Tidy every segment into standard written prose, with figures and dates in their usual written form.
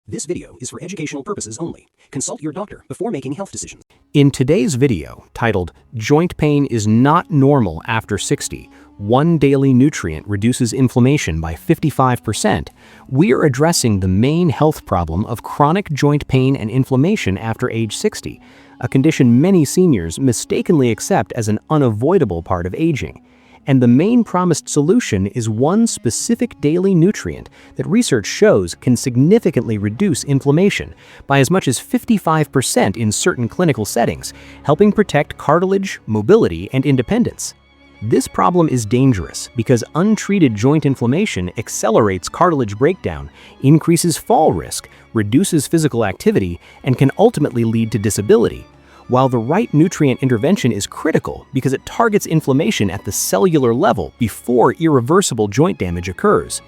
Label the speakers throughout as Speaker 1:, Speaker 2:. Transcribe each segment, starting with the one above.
Speaker 1: This video is for educational purposes only. Consult your doctor before making health decisions.
Speaker 2: In today's video, titled Joint Pain is Not Normal After 60, One Daily Nutrient Reduces Inflammation by 55%, we are addressing the main health problem of chronic joint pain and inflammation after age 60, a condition many seniors mistakenly accept as an unavoidable part of aging. And the main promised solution is one specific daily nutrient that research shows can significantly reduce inflammation by as much as 55% in certain clinical settings, helping protect cartilage, mobility, and independence. This problem is dangerous because untreated joint inflammation accelerates cartilage breakdown, increases fall risk, reduces physical activity, and can ultimately lead to disability. While the right nutrient intervention is critical because it targets inflammation at the cellular level before irreversible joint damage occurs.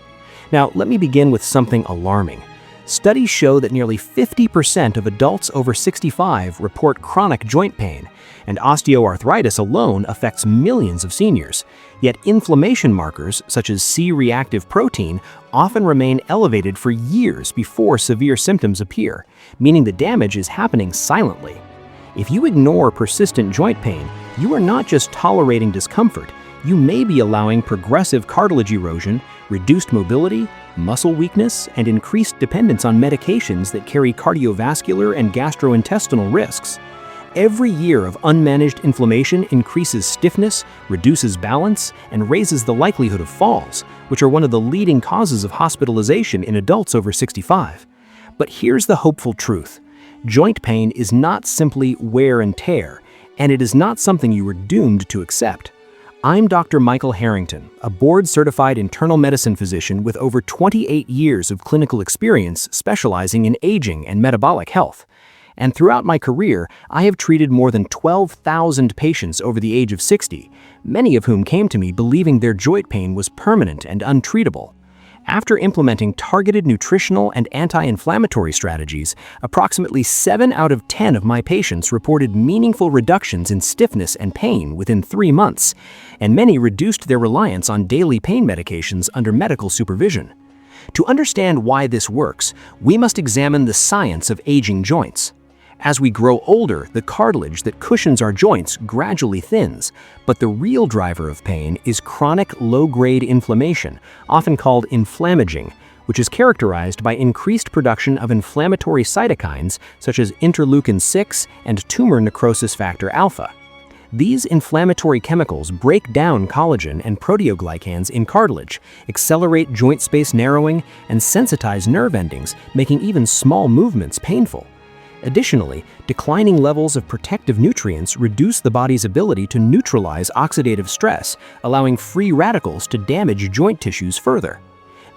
Speaker 2: Now, let me begin with something alarming. Studies show that nearly 50% of adults over 65 report chronic joint pain, and osteoarthritis alone affects millions of seniors. Yet inflammation markers, such as C-reactive protein, often remain elevated for years before severe symptoms appear, meaning the damage is happening silently. If you ignore persistent joint pain, you are not just tolerating discomfort, you may be allowing progressive cartilage erosion, reduced mobility, muscle weakness, and increased dependence on medications that carry cardiovascular and gastrointestinal risks. Every year of unmanaged inflammation increases stiffness, reduces balance, and raises the likelihood of falls, which are one of the leading causes of hospitalization in adults over 65. But here's the hopeful truth. Joint pain is not simply wear and tear, and it is not something you are doomed to accept. I'm Dr. Michael Harrington, a board-certified internal medicine physician with over 28 years of clinical experience specializing in aging and metabolic health. And throughout my career, I have treated more than 12,000 patients over the age of 60, many of whom came to me believing their joint pain was permanent and untreatable. After implementing targeted nutritional and anti-inflammatory strategies, approximately 7 out of 10 of my patients reported meaningful reductions in stiffness and pain within 3 months, and many reduced their reliance on daily pain medications under medical supervision. To understand why this works, we must examine the science of aging joints. As we grow older, the cartilage that cushions our joints gradually thins, but the real driver of pain is chronic low-grade inflammation, often called inflammaging, which is characterized by increased production of inflammatory cytokines such as interleukin-6 and tumor necrosis factor alpha. These inflammatory chemicals break down collagen and proteoglycans in cartilage, accelerate joint space narrowing, and sensitize nerve endings, making even small movements painful. Additionally, declining levels of protective nutrients reduce the body's ability to neutralize oxidative stress, allowing free radicals to damage joint tissues further.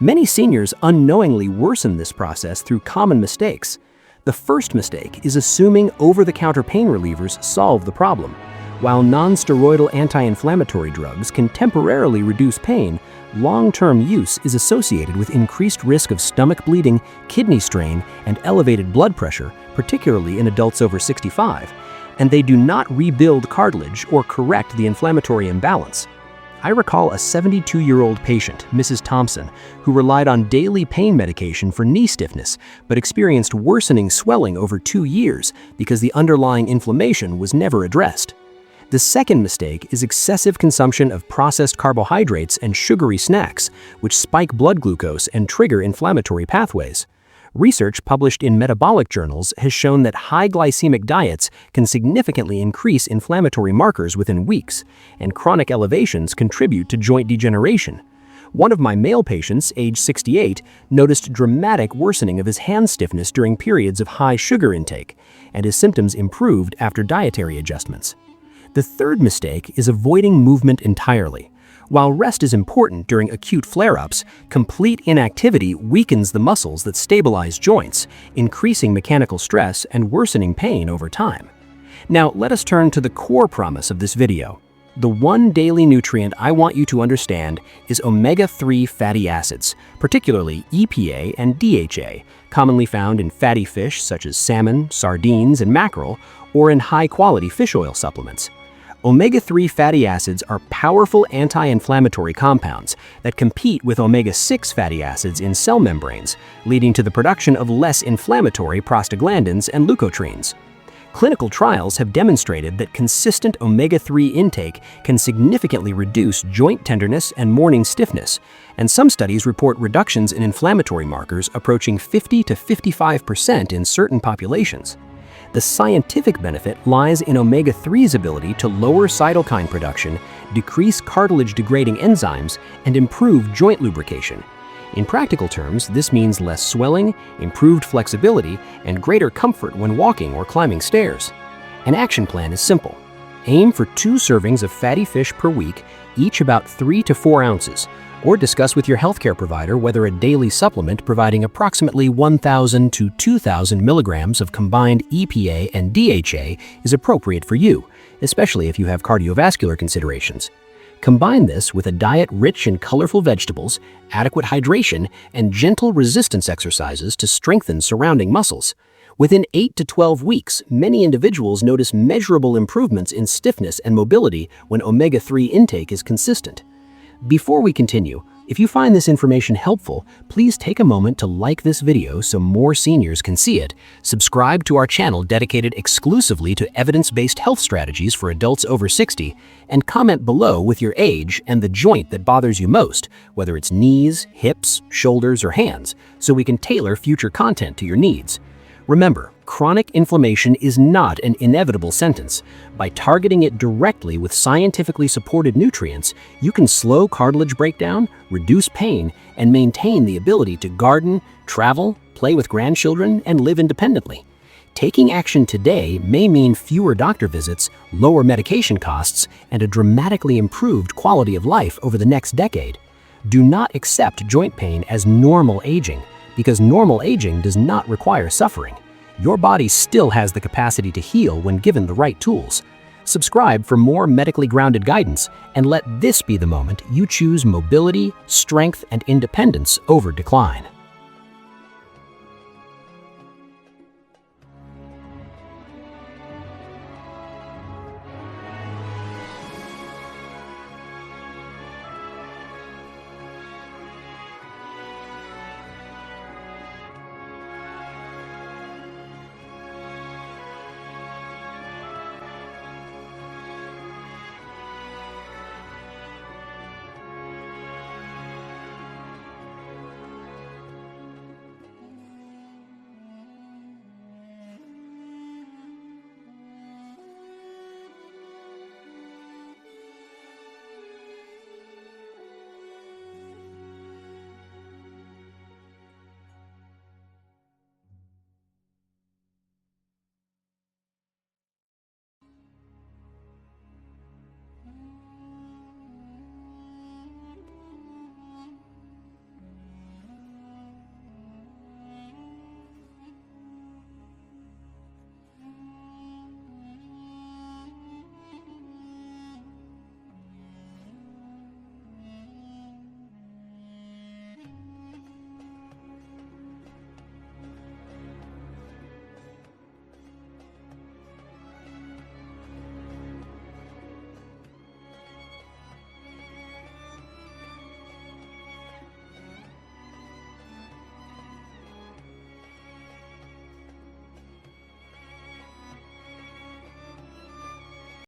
Speaker 2: Many seniors unknowingly worsen this process through common mistakes. The first mistake is assuming over-the-counter pain relievers solve the problem. While non-steroidal anti-inflammatory drugs can temporarily reduce pain, long-term use is associated with increased risk of stomach bleeding, kidney strain, and elevated blood pressure, particularly in adults over 65, and they do not rebuild cartilage or correct the inflammatory imbalance. I recall a 72-year-old patient, Mrs. Thompson, who relied on daily pain medication for knee stiffness, but experienced worsening swelling over 2 years because the underlying inflammation was never addressed. The second mistake is excessive consumption of processed carbohydrates and sugary snacks, which spike blood glucose and trigger inflammatory pathways. Research published in metabolic journals has shown that high glycemic diets can significantly increase inflammatory markers within weeks, and chronic elevations contribute to joint degeneration. One of my male patients, age 68, noticed dramatic worsening of his hand stiffness during periods of high sugar intake, and his symptoms improved after dietary adjustments. The third mistake is avoiding movement entirely. While rest is important during acute flare-ups, complete inactivity weakens the muscles that stabilize joints, increasing mechanical stress and worsening pain over time. Now, let us turn to the core promise of this video. The one daily nutrient I want you to understand is omega-3 fatty acids, particularly EPA and DHA, commonly found in fatty fish such as salmon, sardines, and mackerel, or in high-quality fish oil supplements. Omega-3 fatty acids are powerful anti-inflammatory compounds that compete with omega-6 fatty acids in cell membranes, leading to the production of less inflammatory prostaglandins and leukotrienes. Clinical trials have demonstrated that consistent omega-3 intake can significantly reduce joint tenderness and morning stiffness, and some studies report reductions in inflammatory markers approaching 50 to 55% in certain populations. The scientific benefit lies in omega-3's ability to lower cytokine production, decrease cartilage-degrading enzymes, and improve joint lubrication. In practical terms, this means less swelling, improved flexibility, and greater comfort when walking or climbing stairs. An action plan is simple. Aim for 2 servings of fatty fish per week, each about 3 to 4 ounces, or discuss with your healthcare provider whether a daily supplement providing approximately 1,000 to 2,000 milligrams of combined EPA and DHA is appropriate for you, especially if you have cardiovascular considerations. Combine this with a diet rich in colorful vegetables, adequate hydration, and gentle resistance exercises to strengthen surrounding muscles. Within 8 to 12 weeks, many individuals notice measurable improvements in stiffness and mobility when omega-3 intake is consistent. Before we continue, if you find this information helpful, please take a moment to like this video so more seniors can see it, subscribe to our channel dedicated exclusively to evidence-based health strategies for adults over 60, and comment below with your age and the joint that bothers you most, whether it's knees, hips, shoulders, or hands, so we can tailor future content to your needs. Remember, chronic inflammation is not an inevitable sentence. By targeting it directly with scientifically supported nutrients, you can slow cartilage breakdown, reduce pain, and maintain the ability to garden, travel, play with grandchildren, and live independently. Taking action today may mean fewer doctor visits, lower medication costs, and a dramatically improved quality of life over the next decade. Do not accept joint pain as normal aging, because normal aging does not require suffering. Your body still has the capacity to heal when given the right tools. Subscribe for more medically grounded guidance, and let this be the moment you choose mobility, strength, and independence over decline.